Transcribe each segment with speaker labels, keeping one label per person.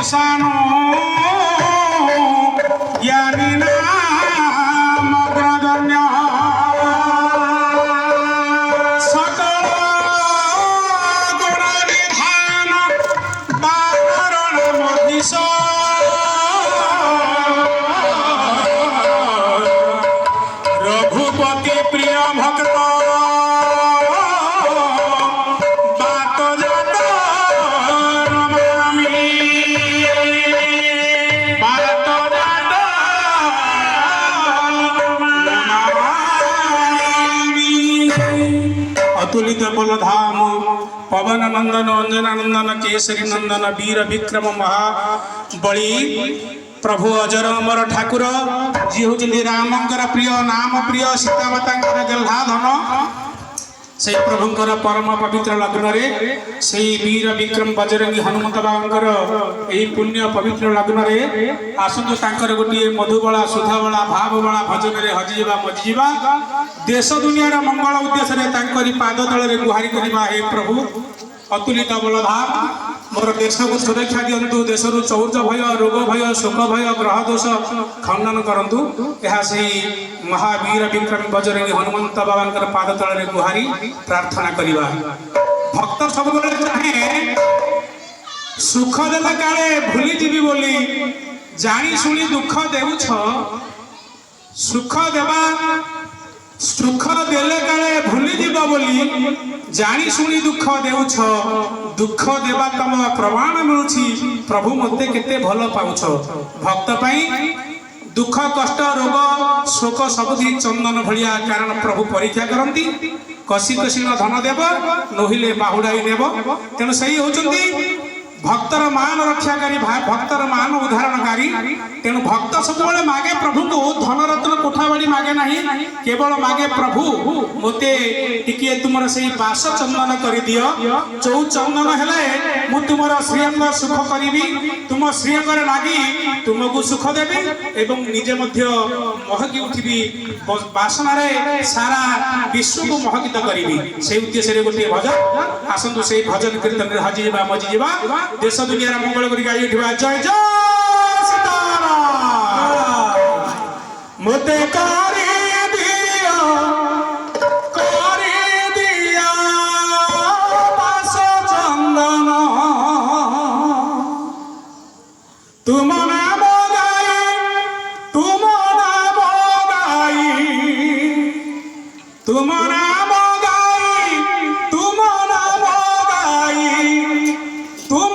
Speaker 1: पाषाण ज्ञानी नाम अग्रगण्य सकल गुण विधान बारण मधीश रघुपति प्रिय भक्त अतुलित बलधाम पवन नंदन अंजनानंदन केसरी नंदन वीर विक्रम महाबली प्रभु अजर अमर ठाकुर जी होती रामंकर प्रिय नाम प्रिय सीतामाता गेल्हा धन से प्रभुंकर परम पवित्र लग्न से वीर विक्रम बजरंगी हनुमत बाबांकर यही पुण्य पवित्र लग्न आसतु तांकर गोटे मधुबला सुधाबला भावबला भजन में हजिजा मजिजा देश दुनिया मंगल उद्देश्य पाद तले गुहारी करवा हे प्रभु अतुलित बलधाम मोर देश को सुरक्षा दिंतु देश चौर्ज भय रोग भय शोक भय ग्रह दोष खंडन करंतु यह से महावीर विक्रम बजरंगी हनुमंत बाबा पाद तले गुहारी प्रार्थना करवा भक्त सब चाहे सुख देला काले भूली जीवी बोली जानी शुणी दुख देउछ सुख देवा सुख देले काले भूली जीव बोली जानी शुणी दुख देउछ दुख देवा तम प्रमाण मिलुछि प्रभु मते केते भल पाउछ भक्त पाई दुख कष्ट रोग शोक सबुठी चंदन भलिया कारण प्रभु परीक्षा करती कसी कसी धन देव नहिले बाहुडाई नेब तेणु सही होचंती भक्तर मान रक्षाकारी भक्तर मान उदाहरणकारी तेणु भक्त सब मागे प्रभु को धन रत्न कोठाबाड़ी मागे नहीं केवल मागे प्रभु मते टिके तुमर से बास चंदन कर दियो चौ चंदन हेले मु तुमर श्रीअंग सुख करी तुम श्रीअंग लगी तुमको सुख देवी एवं निजे मध्य महकी उठी बासन सारा विश्व को महकित करी से उद्देश्य गोटे भजन आसतु से भजन कीर्तन हजिजा मजिजा देश दुनिया मंगल करी गाई उठा जय जय सीताराम मते बास चंदन तुम नाम गाई तुम नाम गाई तुम नाम गाई तुम नाम गाई तुम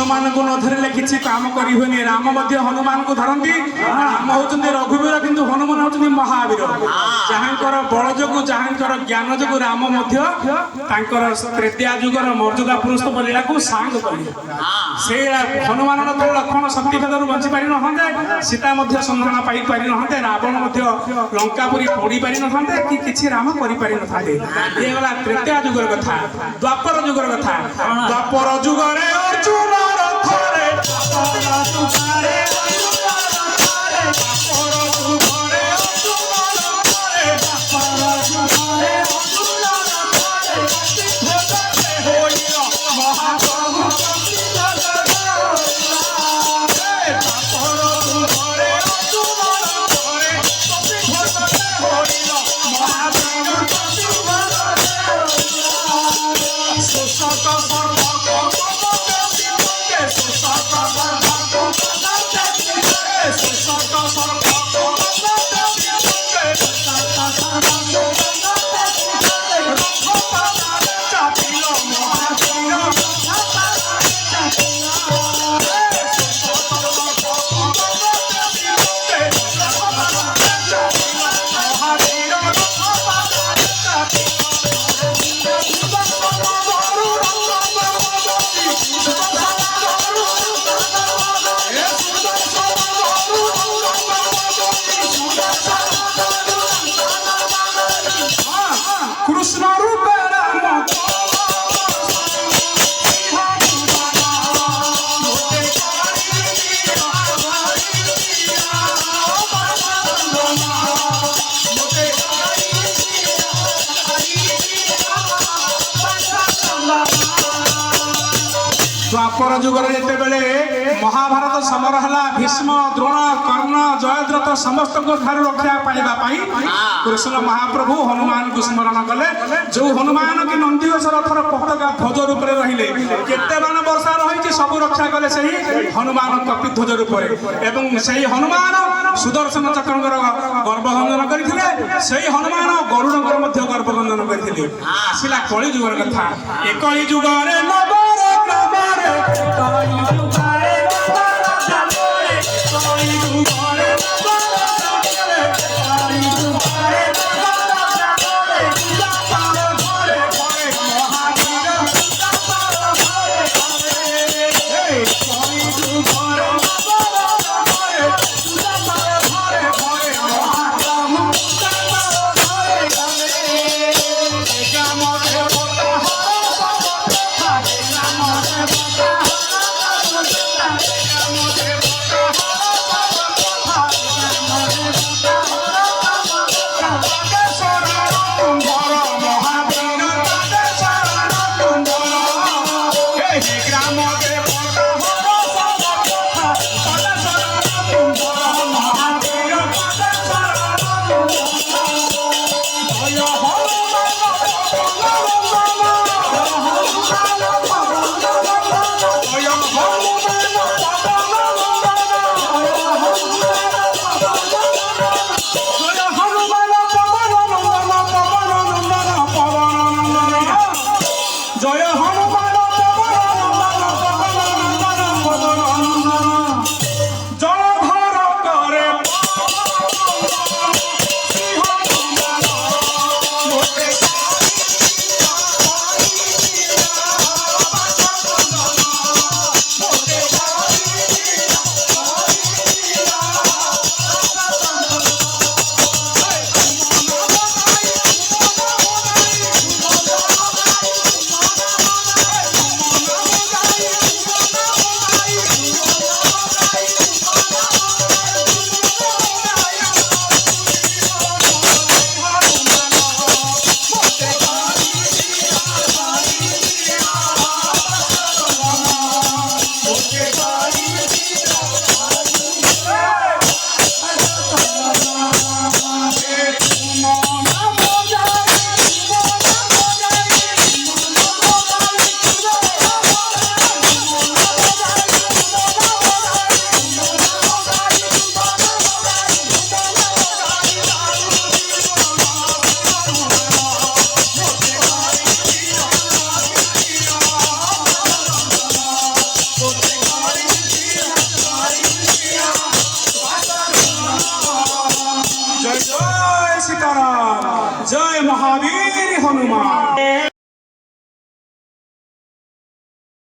Speaker 1: ହନୁମାନଙ୍କୁ ନ ଧରିଲେ କିଛି କାମ କରି ହୁଏନି। ରାମ ମଧ୍ୟ ହନୁମାନଙ୍କୁ ଧରନ୍ତି। ରାମ ହଉଛନ୍ତି ରଘୁବୀର କିନ୍ତୁ ହନୁମାନ ହଉଛନ୍ତି ମହାବୀର। ଯାହାଙ୍କର ବଳ ଯୋଗୁଁ ଯାହାଙ୍କର ଜ୍ଞାନ ଯୋଗୁଁ ରାମ ମଧ୍ୟ ତାଙ୍କର ତ୍ରେତୟା ଯୁଗର ମର୍ଯ୍ୟାଦା ପୁରୁଷୋତ୍ତମ ଲୀଳାକୁ ସାଙ୍ଗ କଲେ। ସେ ହନୁମାନ ଲକ୍ଷ୍ମଣ ଶକ୍ତି ଭେଦରୁ ବଞ୍ଚି ପାରିନଥାନ୍ତେ, ସୀତା ମଧ୍ୟ ସନ୍ଧାନ ପାଇ ପାରିନଥାନ୍ତେ, ରାବଣ ମଧ୍ୟ ଲଙ୍କାପୁରୀ ପୋଡ଼ି ପାରିନଥାନ୍ତେ କି କିଛି ରାମ କରିପାରିନଥାନ୍ତେ। ଇଏ ଗଲା ତ୍ରେତୟା ଯୁଗର କଥା। ଦ୍ୱାପର ଯୁଗର କଥା। ଦ୍ୱାପର ଯୁଗରେ ଅର୍ଜୁନ ରଥରେ ଦ୍ୱାପର ଯୁଗରେ ଯେତେବେଳେ ମହାଭାରତ ସମର ହେଲା, ଭୀଷ୍ମ ଦ୍ରୋଣ କର୍ଣ୍ଣ ଜୟଦ୍ରଥ ସମସ୍ତଙ୍କ ଠାରୁ ରକ୍ଷା ପାଇବା ପାଇଁ କୃଷ୍ଣ ମହାପ୍ରଭୁ ହନୁମାନଙ୍କୁ ସ୍ମରଣ କଲେ। ଯୋଉ ହନୁମାନ କି ନନ୍ଦିଘୋଷ ରଥର ପତାକା ଧ୍ୱଜ ରୂପରେ ରହିଲେ, କେତେ ବାଣ ବର୍ଷା ରହିଛି ସବୁ ରକ୍ଷା କଲେ ସେହି ହନୁମାନ କପି ଧ୍ୱଜ ରୂପରେ। ଏବଂ ସେହି ହନୁମାନ ସୁଦର୍ଶନ ଚକ୍ରଙ୍କର ଗର୍ଭବନ୍ଧନ କରିଥିଲେ, ସେହି ହନୁମାନ ଗରୁଡଙ୍କର ମଧ୍ୟ ଗର୍ଭବନ୍ଧନ କରିଥିଲେ। ଆସିଲା କଳି ଯୁଗର କଥା। ଏ କଳି ଯୁଗରେ सीताराम जय महावीर हनुमान।